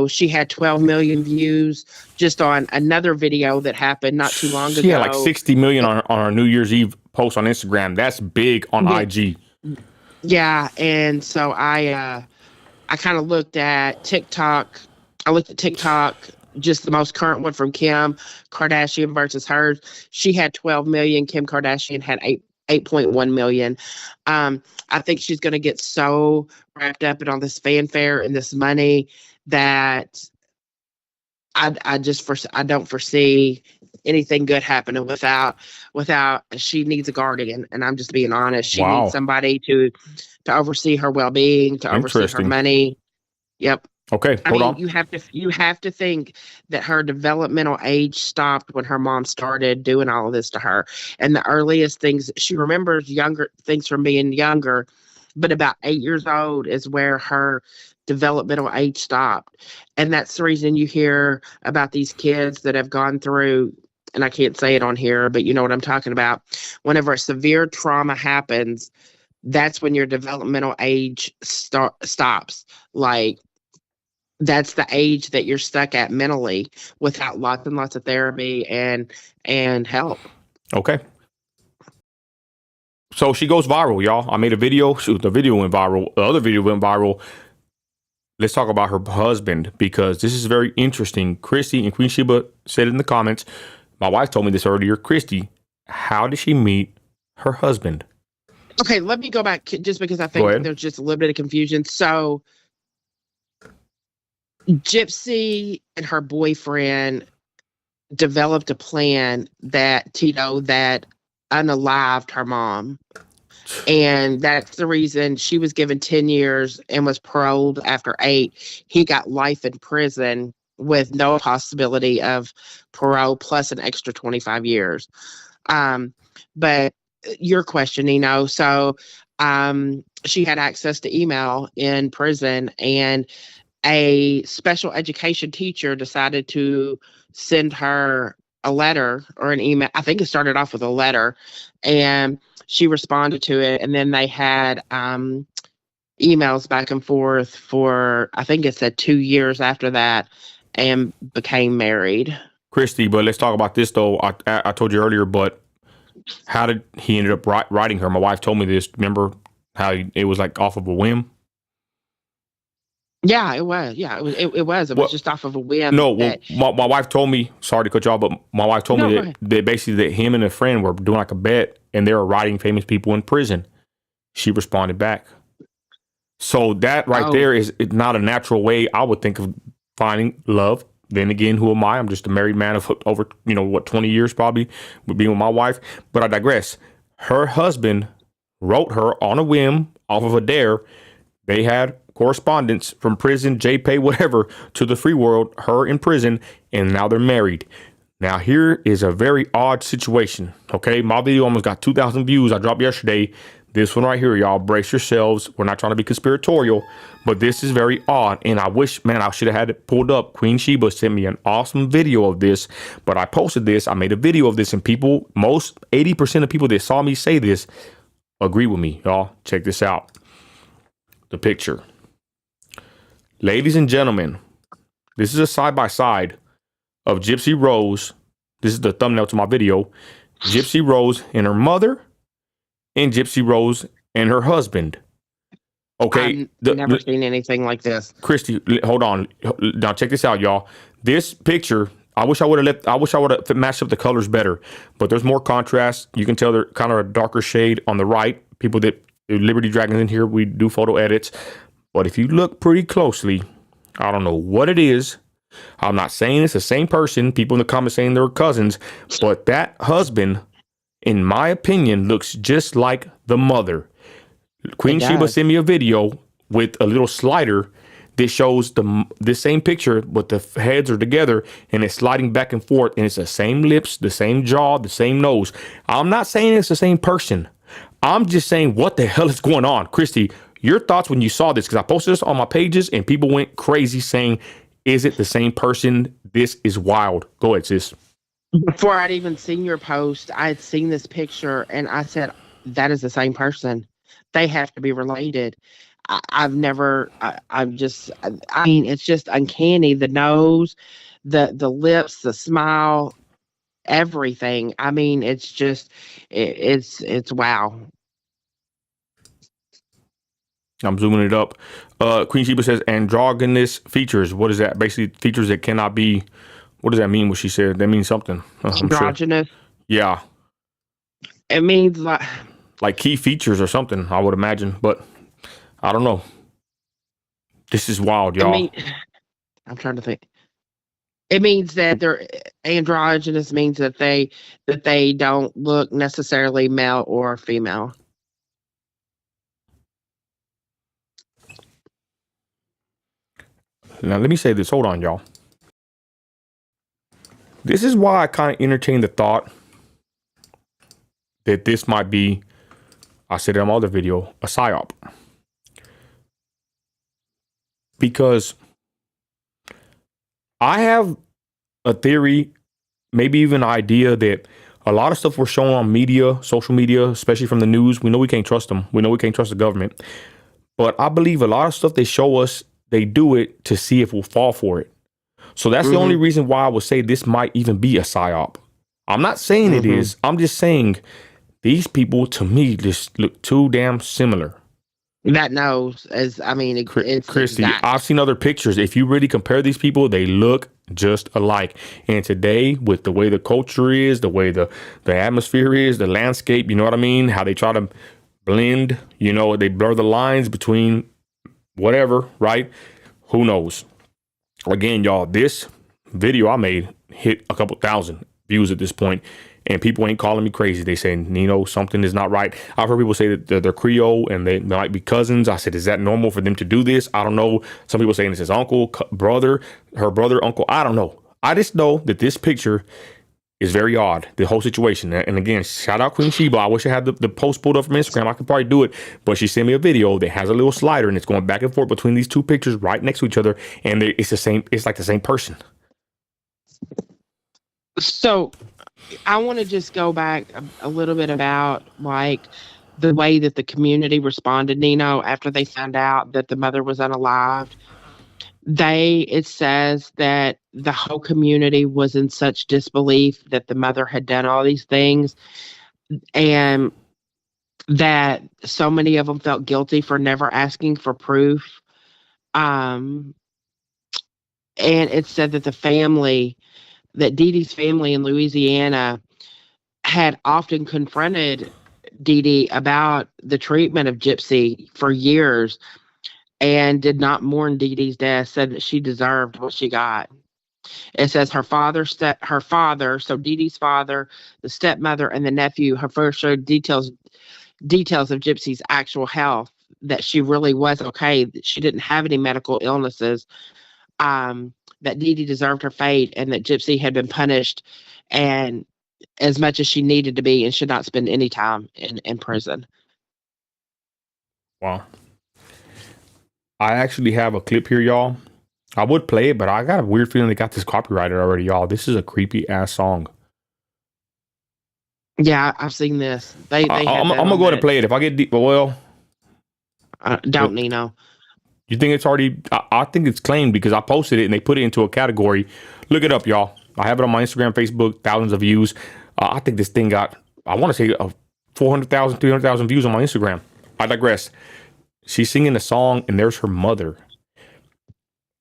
She had 12 million views just on another video that happened not too long ago. She had like 60 million on our New Year's Eve post on Instagram. That's big on IG. Yeah, and so I kind of looked at TikTok. I looked at TikTok, just the most current one from Kim Kardashian versus hers. She had 12 million. Kim Kardashian had 8.1 million. I think she's going to get so wrapped up in all this fanfare and this money that I don't foresee anything good happening without she needs a guardian, and I'm just being honest. She needs Wow. somebody to oversee her well-being, to oversee her Interesting. money. Yep. Okay, I hold mean, on. you have to think that her developmental age stopped when her mom started doing all of this to her. And the earliest things she remembers younger things from being younger, but about 8 years old is where her developmental age stopped. And that's the reason you hear about these kids that have gone through, and I can't say it on here, but you know what I'm talking about. Whenever a severe trauma happens, that's when your developmental age stops. Like, that's the age that you're stuck at mentally without lots and lots of therapy and help. Okay. So she goes viral, y'all. I made a video. Shoot, the video went viral. The other video went viral. Let's talk about her husband because this is very interesting. Christy and Queen Sheba said it in the comments. My wife told me this earlier. Christy, how did she meet her husband? Okay, let me go back just because I Go think ahead. there's just a little bit of confusion. So Gypsy and her boyfriend developed a plan that that unalived her mom. And that's the reason she was given 10 years and was paroled after 8. He got life in prison with no possibility of parole plus an extra 25 years. Um, but your question, so she had access to email in prison, and a special education teacher decided to send her a letter or an email. I think it started off with a letter, and she responded to it. And then they had emails back and forth for, I think it said 2 years after that, and became married. Christy, but let's talk about this though. I told you earlier, but how did he ended up writing her? My wife told me this. Remember how it was like off of a whim? Yeah, it was. Yeah, it was. It was Well, just off of a whim no. Well, that. my wife told me. Sorry to cut you off, but my wife told No, me go that, ahead. that basically that him and a friend were doing like a bet, and they were writing famous people in prison. She responded back. So that right Oh, there is not a natural way I would think of finding love. Then again, who am I? I'm just a married man of over 20 years probably with being with my wife. But I digress. Her husband wrote her on a whim off of a dare. They had correspondence from prison, JPay, whatever, to the free world, her in prison, and now they're married. Now, here is a very odd situation. Okay, my video almost got 2,000 views. I dropped yesterday. This one right here, y'all, brace yourselves. We're not trying to be conspiratorial, but this is very odd. And I wish, man, I should have had it pulled up. Queen Sheba sent me an awesome video of this, but I posted this. I made a video of this, and people, most 80% of people that saw me say this agree with me, y'all. Check this out. The picture. Ladies and gentlemen, this is a side by side of Gypsy Rose. This is the thumbnail to my video. Gypsy Rose and her mother, and Gypsy Rose and her husband. Okay, I've never seen anything like this. Christy, hold on. Now check this out, y'all. This picture, I wish I would have matched up the colors better, but there's more contrast. You can tell they're kind of a darker shade on the right. People that Liberty Dragons in here, we do photo edits. But if you look pretty closely, I don't know what it is. I'm not saying it's the same person. People in the comments saying they're cousins, but that husband, in my opinion, looks just like the mother. Queen It Sheba does. sent me a video with a little slider that shows the same picture, but the heads are together and it's sliding back and forth, and it's the same lips, the same jaw, the same nose. I'm not saying it's the same person. I'm just saying what the hell is going on, Christy. Your thoughts when you saw this? Because I posted this on my pages and people went crazy saying, "Is it the same person?" This is wild. Go ahead, sis. Before I'd even seen your post, I had seen this picture and I said, that is the same person. They have to be related. I've never, I'm just, I mean, it's just uncanny. The nose, the lips, the smile, everything. I mean, it's just, it's wow. I'm zooming it up. Queen Sheba says androgynous features. What is that? Basically, features that cannot be. What does that mean? What she said? That means something. I'm sure. Androgynous. Yeah, It means like key features or something. I would imagine, but I don't know. This is wild, I y'all. mean, I'm trying to think. It means that they're androgynous means that they don't look necessarily male or female. Now let me say this. Hold on, y'all. This is why I kind of entertain the thought that this might be. I said it in my other video, a psyop, because I have a theory, maybe even an idea that a lot of stuff we're showing on media, social media, especially from the news, we know we can't trust them. We know we can't trust the government. But I believe a lot of stuff they show us, they do it to see if we'll fall for it. So that's the only reason why I would say this might even be a psyop. I'm not saying it is. I'm just saying these people, to me, just look too damn similar. That knows, it's Christy, exact. I've seen other pictures. If you really compare these people, they look just alike. And today, with the way the culture is, the way the atmosphere is, the landscape, you know what I mean? How they try to blend, they blur the lines between whatever, right? Who knows? Again, y'all, this video I made hit a couple thousand views at this point, and people ain't calling me crazy. They saying, Nino, something is not right. I've heard people say that they're Creole and they might be cousins. I said, is that normal for them to do this? I don't know. Some people saying it's his uncle, brother, her brother, uncle. I don't know. I just know that this picture is very odd, the whole situation. And again, shout out Queen Sheba. I wish I had the post pulled up from Instagram. I could probably do it. But she sent me a video that has a little slider and it's going back and forth between these two pictures right next to each other. And it's the same. It's like the same person. So I want to just go back a little bit about like the way that the community responded, Nino, after they found out that the mother was unalived. It says that the whole community was in such disbelief that the mother had done all these things, and that so many of them felt guilty for never asking for proof. And it said that that Dee Dee's family in Louisiana had often confronted Dee Dee about the treatment of Gypsy for years and did not mourn Dee Dee's death, said that she deserved what she got. It says her father, so Dee Dee's father, the stepmother, and the nephew have first showed details of Gypsy's actual health, that she really was okay, that she didn't have any medical illnesses, that Dee Dee deserved her fate, and that Gypsy had been punished and as much as she needed to be and should not spend any time in prison. Wow. I actually have a clip here, y'all. I would play it, but I got a weird feeling they got this copyrighted already, y'all. This is a creepy ass song. Yeah, I've seen this. I'm gonna go ahead and play it. If I get deep, don't Nino. You think it's already? I think it's claimed because I posted it and they put it into a category. Look it up, y'all. I have it on my Instagram, Facebook, thousands of views. I think this thing got, I want to say 400,000, 300,000 views on my Instagram. I digress. She's singing a song and there's her mother.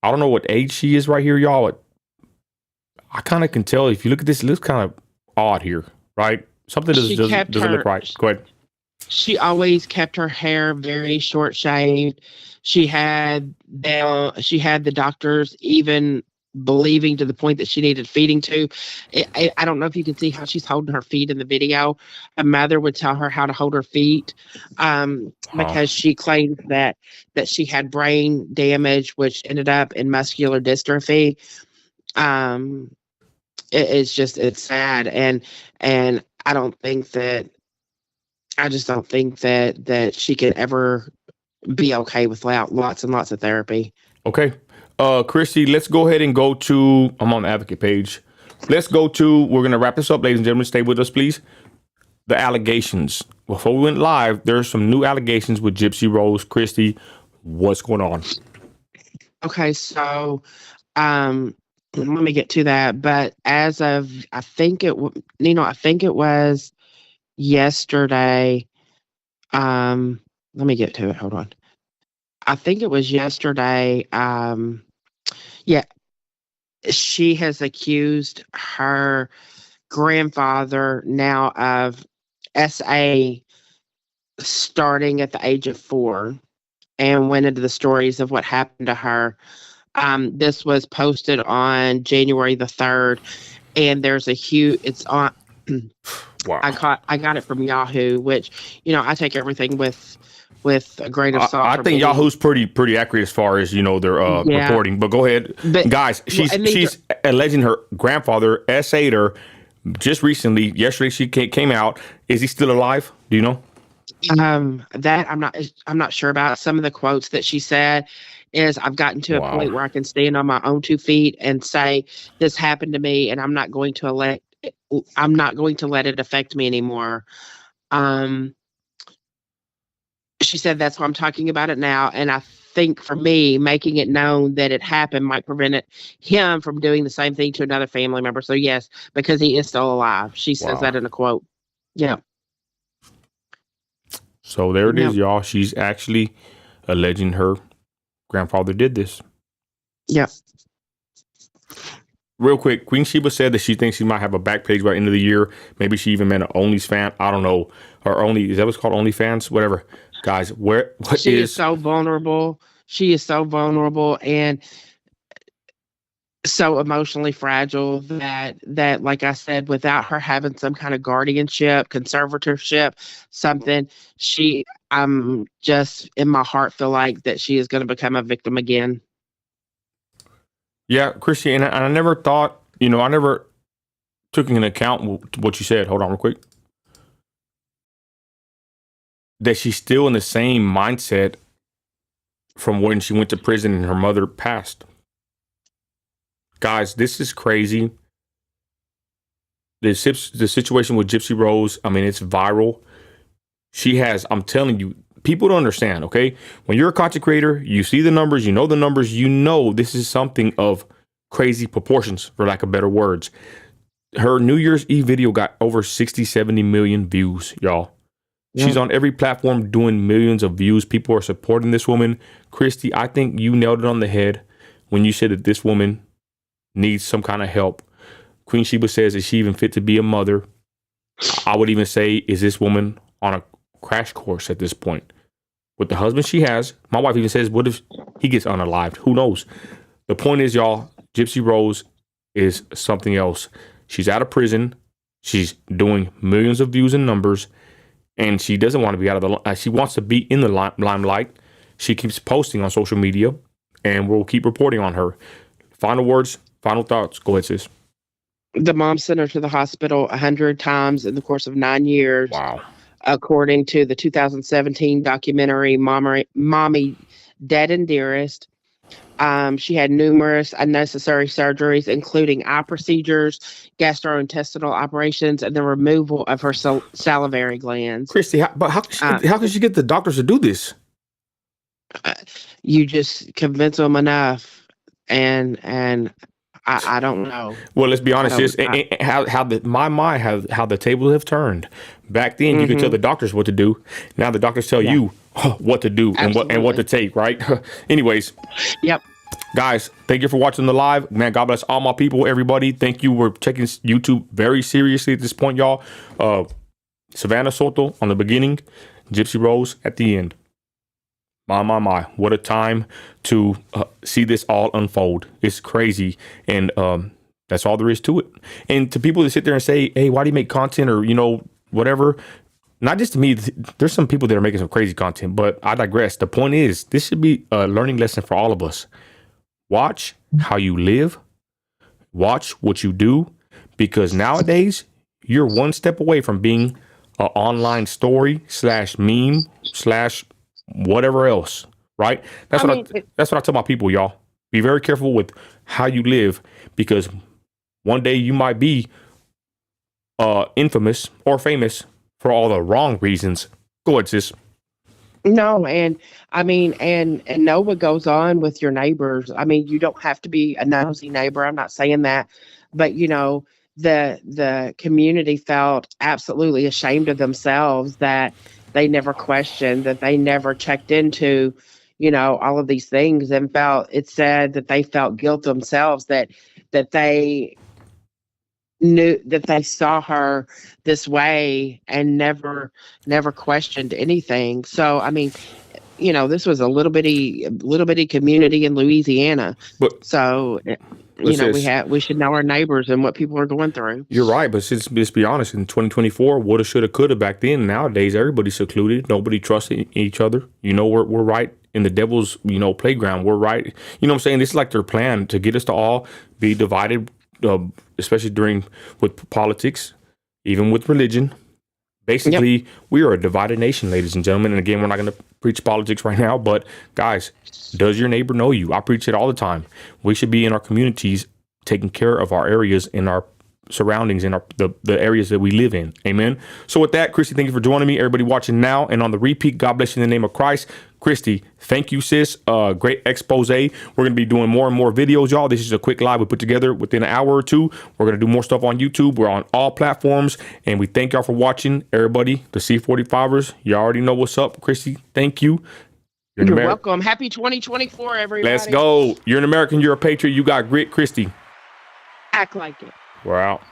I don't know what age she is right here, y'all. I kind of can tell if you look at this, it looks kind of odd here, right? Something doesn't look right. Go ahead. She always kept her hair very short shaved. She had the doctors even believing to the point that she needed feeding tube. I don't know if you can see how she's holding her feet in the video. Her mother would tell her how to hold her feet because she claimed that she had brain damage, which ended up in muscular dystrophy. It's sad, and I just don't think that she could ever be okay without lots and lots of therapy. Okay. Christy, let's go ahead and go to, I'm on the advocate page. We're going to wrap this up, ladies and gentlemen. Stay with us, please. The allegations. Before we went live, there's some new allegations with Gypsy Rose. Christy, what's going on? Okay, so let me get to that. But as of, I think it was yesterday. Let me get to it. Hold on. I think it was yesterday. Yeah, she has accused her grandfather now of SA starting at the age of 4 and went into the stories of what happened to her. This was posted on January the 3rd, and there's a huge, it's on, Wow. I got it from Yahoo, which, I take everything with a grain of salt. I think Yahoo's pretty accurate as far as their reporting. But go ahead, But guys. She's alleging her grandfather SA'd her just recently. Yesterday she came out. Is he still alive? Do you know? That I'm not sure about. Some of the quotes that she said is, I've gotten to a point where I can stand on my own 2 feet and say this happened to me, and I'm not going to let it affect me anymore. She said, that's why I'm talking about it now, and I think for me, making it known that it happened might prevent him from doing the same thing to another family member. So yes, because he is still alive. She says that in a quote. Yeah. So there it is, y'all. She's actually alleging her grandfather did this. Yeah. Real quick, Queen Sheba said that she thinks she might have a back page by the end of the year. Maybe she even meant an OnlyFans. I don't know. Or is that what's called OnlyFans? Whatever. Guys, she is so vulnerable. She is so vulnerable and so emotionally fragile that like I said, without her having some kind of guardianship, conservatorship, something, I'm just in my heart feel like that she is going to become a victim again. Yeah, Christy, and I never thought, I never took into account what you said. Hold on real quick. That she's still in the same mindset from when she went to prison and her mother passed. Guys, this is crazy. The situation with Gypsy Rose, I mean, it's viral. I'm telling you, people don't understand, okay? When you're a content creator, you see the numbers, this is something of crazy proportions, for lack of better words. Her New Year's Eve video got over 60, 70 million views, y'all. Yeah. She's on every platform doing millions of views. People are supporting this woman. Christy, I think you nailed it on the head when you said that this woman needs some kind of help. Queen Sheba says, is she even fit to be a mother? I would even say, is this woman on a crash course at this point? With the husband she has, my wife even says, what if he gets unalived? Who knows? The point is, y'all, Gypsy Rose is something else. She's out of prison. She's doing millions of views and numbers. And she doesn't want to be out of the she wants to be in the limelight. She keeps posting on social media, and we'll keep reporting on her. Final words, final thoughts. Go ahead, sis. The mom sent her to the hospital 100 times in the course of 9 years. Wow. According to the 2017 documentary, Mommy, Dead and Dearest. She had numerous unnecessary surgeries, including eye procedures, gastrointestinal operations, and the removal of her salivary glands. Christy, how can she get the doctors to do this? You just convince them enough, and I don't know. Well, let's be honest. How the tables have turned. Back then, you could tell the doctors what to do. Now the doctors tell you what to do and what to take. Right. Anyways. Yep. Guys, thank you for watching the live. Man, God bless all my people. Everybody, thank you. We're taking YouTube very seriously at this point, y'all. Savanah Soto on the beginning, Gypsy Rose at the end. My, what a time to see this all unfold. It's crazy, and that's all there is to it. And to people that sit there and say, hey, why do you make content, or whatever, not just to me, there's some people that are making some crazy content, but I digress. The point is, this should be a learning lesson for all of us. Watch how you live, watch what you do, because nowadays you're one step away from being an online story / meme / whatever else, right? That's what I tell my people, y'all. Be very careful with how you live, because one day you might be infamous or famous for all the wrong reasons. Go ahead, sis. No, and I mean, and know what goes on with your neighbors. I mean, you don't have to be a nosy neighbor. I'm not saying that, but the community felt absolutely ashamed of themselves that they never questioned, that they never checked into, all of these things, and it said that they felt guilt themselves, that they knew that they saw her this way and never questioned anything. So I mean, this was a little bitty community in Louisiana. But So we should know our neighbors and what people are going through. you're right, but let's be honest. In 2024, woulda, shoulda, coulda back then. Nowadays, everybody's secluded. Nobody trusts each other. We're right in the devil's playground. We're right. You know what I'm saying? This is like their plan to get us to all be divided, especially with politics, even with religion. Basically, we are a divided nation, ladies and gentlemen. And again, we're not going to preach politics right now, but guys, does your neighbor know you? I preach it all the time. We should be in our communities taking care of our areas, in our surroundings, in the areas that we live in. Amen. So with that, Christy, thank you for joining me. Everybody watching now and on the repeat, God bless you in the name of Christ. Christy, thank you, sis. Great expose. We're going to be doing more and more videos, y'all. This is a quick live we put together within an hour or two. We're going to do more stuff on YouTube. We're on all platforms, and we thank y'all for watching. Everybody, the C45ers, you already know what's up. Christy, thank you. You're welcome. Happy 2024, everybody. Let's go. You're an American. You're a patriot. You got grit, Christy. Act like it. We're out.